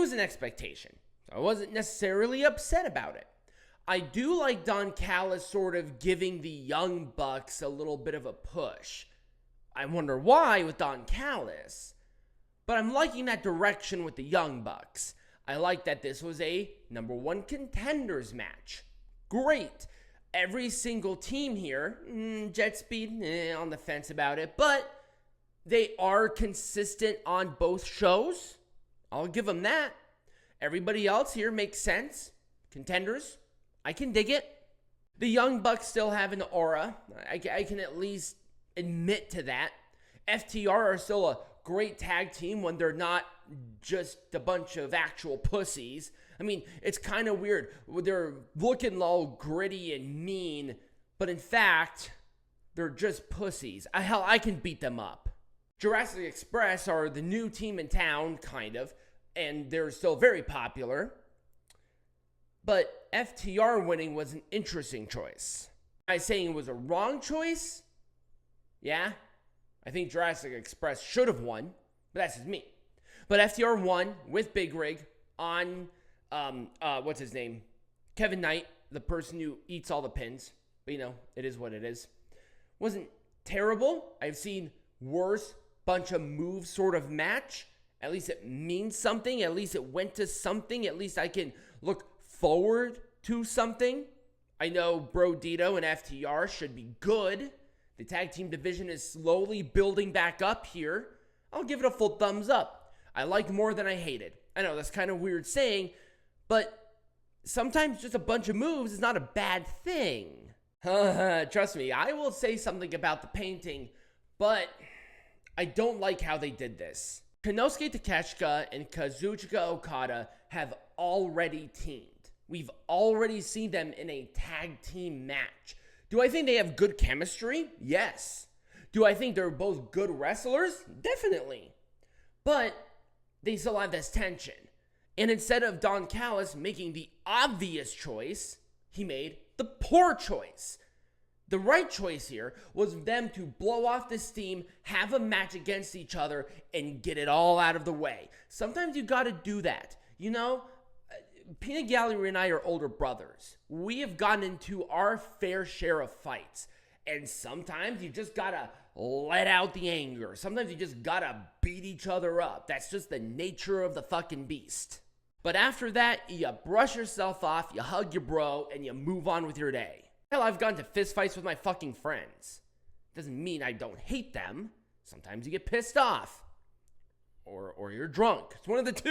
was an expectation. I wasn't necessarily upset about it. I do like Don Callis sort of giving the Young Bucks a little bit of a push. I wonder why with Don Callis, but I'm liking that direction with the Young Bucks. I like that this was a number one contenders match. Great. Every single team here, Jet Speed, on the fence about it, but they are consistent on both shows. I'll give them that. Everybody else here makes sense. Contenders, I can dig it. The Young Bucks still have an aura. I can at least admit to that. FTR are still a great tag team when they're not just a bunch of actual pussies. I mean, it's kind of weird. They're looking all gritty and mean, but in fact, they're just pussies. Hell, I can beat them up. Jurassic Express are the new team in town, kind of, and they're still very popular. But FTR winning was an interesting choice. Am I saying it was a wrong choice? Yeah. I think Jurassic Express should have won, but that's just me. But FTR won with Big Rig on, what's his name? Kevin Knight, the person who eats all the pins. But, it is what it is. Wasn't terrible. I've seen worse bunch of moves sort of match. At least it means something. At least it went to something. At least I can look forward to something. I know Bro Dito and FTR should be good. The tag team division is slowly building back up here. I'll give it a full thumbs up. I liked more than I hated. I know that's kind of weird saying, but sometimes just a bunch of moves is not a bad thing. Trust me, I will say something about the painting, but I don't like how they did this. Konosuke Takeshita and Kazuchika Okada have already teamed. We've already seen them in a tag team match. Do I think they have good chemistry? Yes. Do I think they're both good wrestlers? Definitely. But they still have this tension. And instead of Don Callis making the obvious choice, he made the poor choice. The right choice here was them to blow off the steam, have a match against each other, and get it all out of the way. Sometimes you gotta do that. Peanut Gallery and I are older brothers. We have gotten into our fair share of fights. And sometimes you just gotta let out the anger. Sometimes you just gotta beat each other up. That's just the nature of the fucking beast. But after that, you brush yourself off, you hug your bro, and you move on with your day. Hell, I've gone to fist fights with my fucking friends. Doesn't mean I don't hate them. Sometimes you get pissed off. Or you're drunk. It's one of the two.